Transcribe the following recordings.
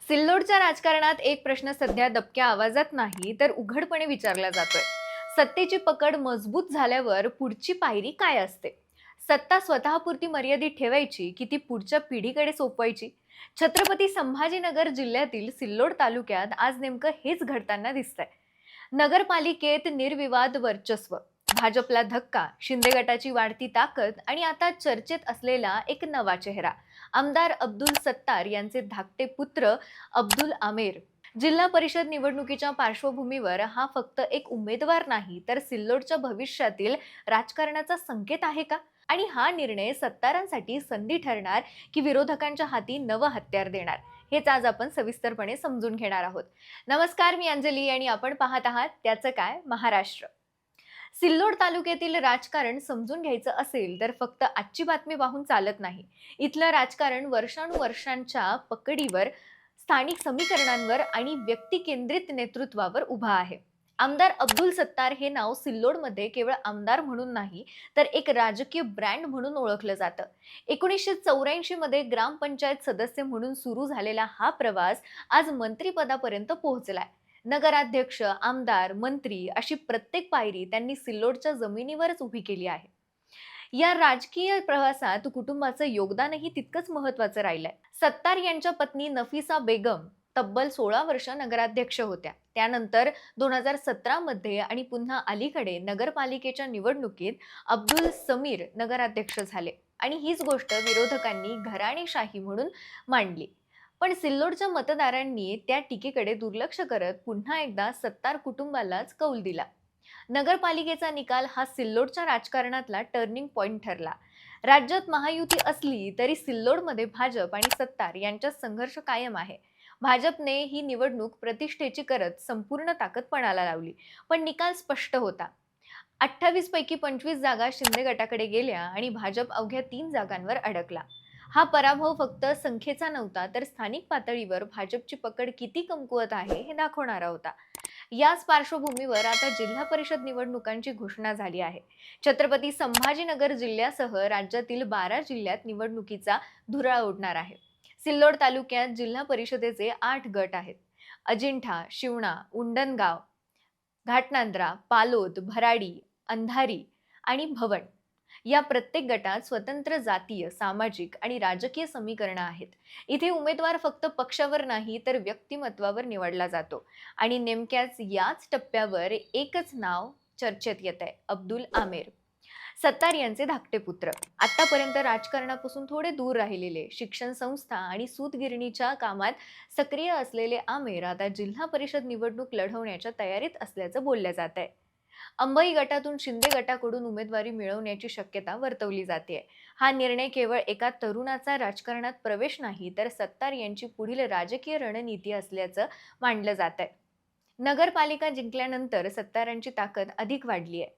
सिल्लोडच्या राजकारणात एक प्रश्न सध्या दबक्या आवाजात नाही तर उघडपणे विचारला जातोय. सत्तेची पकड मजबूत झाल्यावर पुढची पायरी काय असते? सत्ता स्वतःपुरती मर्यादित ठेवायची की ती पुढच्या पिढीकडे सोपवायची? छत्रपती संभाजीनगर जिल्ह्यातील सिल्लोड तालुक्यात आज नेमकं हेच घडताना दिसतंय. नगरपालिकेत निर्विवाद वर्चस्व, भाजपला धक्का, शिंदे गटाची वाढती ताकद आणि आता चर्चेत असलेला एक नवा चेहरा, आमदार अब्दुल सत्तार यांचे धाकटे पुत्र अब्दुल आमेर. जिल्हा परिषद निवडणुकीच्या पार्श्वभूमीवर हा फक्त एक उमेदवार नाही तर सिल्लोडच्या भविष्यातील राजकारणाचा संकेत आहे का? आणि हा निर्णय सत्तारांसाठी संधी ठरणार की विरोधकांच्या हाती नवं हत्यार देणार? हेच आज आपण सविस्तरपणे समजून घेणार आहोत. नमस्कार, मी अंजली आणि आपण पाहत आहात त्याचं काय महाराष्ट्र. सिल्लोड तालुक्यातील राजकारण समजून घ्यायचं असेल तर फक्त आजची बातमी पाहून चालत नाही. इथलं राजकारण वर्षानुवर्षांच्या पकडीवर, स्थानिक समीकरणांवर आणि व्यक्तिकेंद्रित नेतृत्वावर उभा आहे. आमदार अब्दुल सत्तार हे नाव सिल्लोडमध्ये केवळ आमदार म्हणून नाही तर एक राजकीय ब्रँड म्हणून ओळखलं जातं. 1984 मध्ये ग्रामपंचायत सदस्य म्हणून सुरू झालेला हा प्रवास आज मंत्रिपदापर्यंत पोहोचलाय. नगराध्यक्ष, आमदार, मंत्री अशी प्रत्येक पायरी त्यांनी सिल्लोडच्या जमिनीवरच उभी केली आहे. या राजकीय प्रवासात कुटुंबाचं योगदानही तितकंच महत्वाचं राहिलंय. सत्तार यांच्या पत्नी नफिसा बेगम तब्बल 16 वर्ष नगराध्यक्ष होत्या. त्यानंतर 2017 मध्ये आणि पुन्हा अलीकडे नगरपालिकेच्या निवडणुकीत अब्दुल समीर नगराध्यक्ष झाले आणि हीच गोष्ट विरोधकांनी घराणेशाही म्हणून मांडली. पण सिल्लोडच्या मतदारांनी त्या टीकेकडे दुर्लक्ष करत पुन्हा एकदा सत्तार कुटुंबालाच कौल दिला. नगरपालिकेचा निकाल हा सिल्लोडच्या राजकारणातला टर्निंग पॉइंट ठरला. राज्यात महायुती असली तरी सिल्लोडमध्ये भाजप आणि सत्तार यांच्यात संघर्ष कायम आहे. भाजपने ही निवडणूक प्रतिष्ठेची करत संपूर्ण ताकद पणाला लावली, पण निकाल स्पष्ट होता. 28 पैकी 25 जागा शिंदे गटाकडे गेल्या आणि भाजप अवघ्या 3 जागांवर अडकला. हा पराभव फक्त संख्येचा नव्हता तर स्थानिक पातळीवर भाजपची पकड किती कमकुवत आहे हे दाखवणारा होता. याच पार्श्वभूमीवर आता जिल्हा परिषद निवडणुकांची घोषणा झाली आहे. छत्रपती संभाजीनगर जिल्ह्यासह राज्यातील 12 जिल्ह्यात निवडणुकीचा धुरळा उडणार आहे. सिल्लोड तालुक्यात जिल्हा परिषदेचे 8 गट आहेत. अजिंठा, शिवणा, उंडणगाव, घाटनांद्रा, पालोद, भराडी, अंधारी आणि भवण या प्रत्येक गटात स्वतंत्र जातीय, सामाजिक आणि राजकीय समीकरणं आहेत. इथे उमेदवार फक्त पक्षावर नाही तर व्यक्तिमत्वावर निवडला जातो आणि नेमक्याच याच टप्प्यावर एकच नाव चर्चेत येतंय, अब्दुल आमेर. सत्तार यांचे धाकटे पुत्र. आतापर्यंत राजकारणापासून थोडे दूर राहिलेले, शिक्षण संस्था आणि सूतगिरणीच्या कामात सक्रिय असलेले आमेर आता जिल्हा परिषद निवडणूक लढवण्याच्या तयारीत असल्याचं बोललं जात आहे. अंबई गटातून शिंदे गटाकडून उमेदवारी मिळवण्याची शक्यता वर्तवली जाते. हा निर्णय केवळ एका तरुणाचा राजकारणात प्रवेश नाही तर सत्तार यांची पुढील राजकीय रणनीती असल्याचं मानलं जात आहे. नगरपालिका जिंकल्यानंतर सत्तारांची ताकद अधिक वाढली आहे.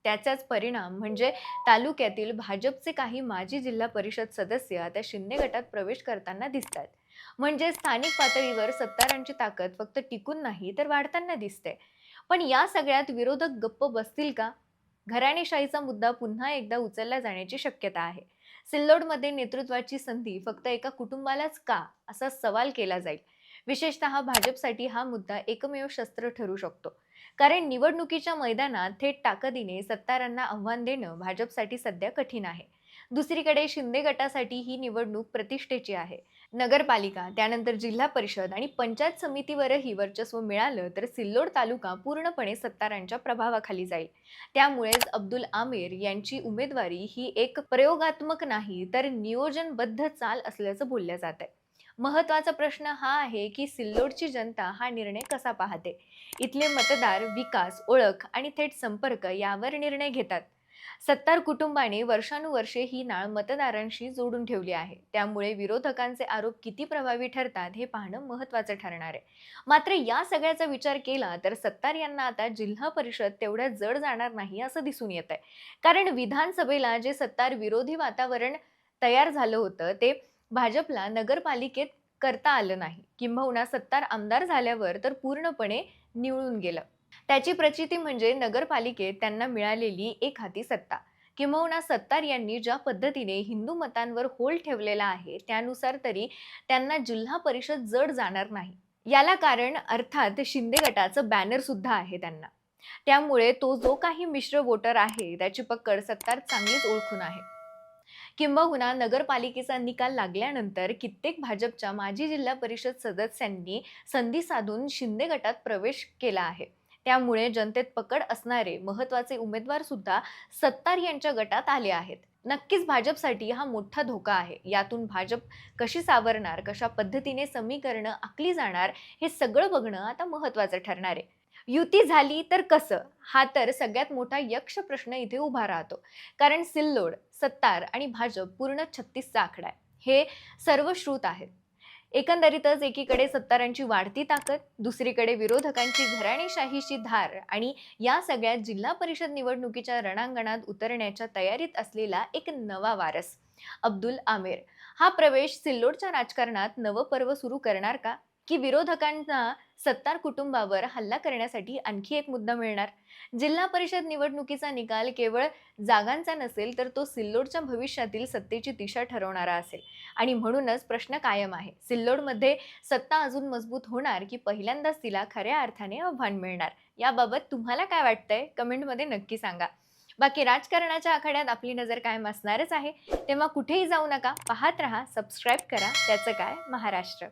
त्याचाच परिणाम म्हणजे तालुक्यातील भाजपचे काही माजी जिल्हा परिषद सदस्य आता शिंदे गटात प्रवेश करताना दिसतात. म्हणजे स्थानिक पातळीवर सत्तारांची ताकद फक्त टिकून नाही तर वाढताना दिसते. पण या सगळ्यात विरोधक गप्प बसतील का? घराणेशाहीचा मुद्दा पुन्हा एकदा उचलला जाण्याची शक्यता आहे. सिल्लोडमध्ये नेतृत्वाची संधी फक्त एका कुटुंबालाच का, असा सवाल केला जाईल. विशेषतः भाजपसाठी हा मुद्दा एकमेव शस्त्र ठरू शकतो. कारण निवडणुकीच्या मैदानात थेट ताकदीने सत्तारांना आव्हान देणं भाजपसाठी सध्या कठीण आहे. दुसरीकडे शिंदे गटासाठी ही निवडणूक प्रतिष्ठेची आहे. नगरपालिका, त्यानंतर जिल्हा परिषद आणि पंचायत समितीवरही वर्चस्व मिळालं तर सिल्लोड तालुका पूर्णपणे सत्तारांच्या प्रभावाखाली जाईल. त्यामुळेच अब्दुल आमेर यांची उमेदवारी ही एक प्रयोगात्मक नाही तर नियोजनबद्ध चाल असल्याचं बोललं जात आहे. महत्वाचा प्रश्न हा आहे की सिल्लोडची जनता हा निर्णय कसा पाहते. इथले मतदार विकास, ओळख आणि थेट संपर्क यावर निर्णय घेतात. सत्तार कुटुंबाने वर्षानुवर्षे ही नाळ मतदारांशी जोडून ठेवली आहे. त्यामुळे विरोधकांचे आरोप किती प्रभावी ठरतात हे पाहणं महत्त्वाचं ठरणार आहे. मात्र या सगळ्याचा विचार केला तर सत्तार यांना आता जिल्हा परिषद तेवढ्या जड जाणार नाही असं दिसून येत आहे. कारण विधानसभेला जे सत्तार विरोधी वातावरण तयार झालं होतं ते भाजपला नगरपालिकेत करता आलं नाही. किंबहुना सत्तार आमदार झाल्यावर तर पूर्णपणे निवळून गेलं. त्याची प्रचिती म्हणजे नगरपालिकेत त्यांना मिळालेली एक हाती सत्ता. किंबहुना सत्तार यांनी ज्या पद्धतीने हिंदू मतांवर होल ठेवलेला आहे त्यानुसार तरी त्यांना जिल्हा परिषद जड जाणार नाही. याला कारण अर्थात शिंदे गटाचं बॅनर सुद्धा आहे त्यांना. त्यामुळे तो जो काही मिश्र वोटर आहे त्याची पकड सत्तार चांगलीच ओळखून आहे. किंबहुना नगरपालिकेचा निकाल लागल्यानंतर कित्येक भाजपच्या माजी जिल्हा परिषद सदस्यांनी संधी साधून शिंदे गटात प्रवेश केला आहे. त्यामुळे जनतेत पकड असणारे महत्वाचे उमेदवार सुद्धा सत्तार यांच्या गटात आले आहेत. नक्कीच भाजपसाठी हा मोठा धोका आहे. यातून भाजप कशी सावरणार, कशा पद्धतीने समीकरणं आखली जाणार, हे सगळं बघणं आता महत्वाचं ठरणार आहे. युती झाली तर कसं? हा तर सगळ्यात मोठा यक्ष प्रश्न इथे उभा राहतो. कारण सिल्लोड, सत्तार आणि भाजप पूर्ण 36चा आकडा आहे. हे सर्वश्रुत आहेत. एकंदरीतच एकीकडे सत्तारांची वाढती ताकद, दुसरीकडे विरोधकांची घराणेशाहीची धार आणि या सगळ्यात जिल्हा परिषद निवडणुकीच्या रणांगणात उतरण्याच्या तयारीत असलेला एक नवा वारस, अब्दुल आमिर. हा प्रवेश सिल्लोडच्या राजकारणात नवं पर्व सुरू करणार का? की विरोधकांना सत्तार कुटुंबावर हल्ला करण्यासाठी आणखी एक मुद्दा मिळणार? जिल्हा परिषद निवडणुकीचा निकाल केवळ जागांचा नसेल तर तो सिल्लोडच्या भविष्यातील सत्तेची दिशा ठरवणारा असेल. आणि म्हणूनच प्रश्न कायम आहे, सिल्लोडमध्ये सत्ता अजून मजबूत होणार की पहिल्यांदाच तिला खऱ्या अर्थाने आव्हान मिळणार? याबाबत तुम्हाला काय वाटतंय कमेंटमध्ये नक्की सांगा. बाकी राजकारणाच्या आखाड्यात आपली नजर कायम असणारच आहे. तेव्हा कुठेही जाऊ नका, पाहत रहा, सबस्क्राईब करा. त्याचं काय महाराष्ट्र.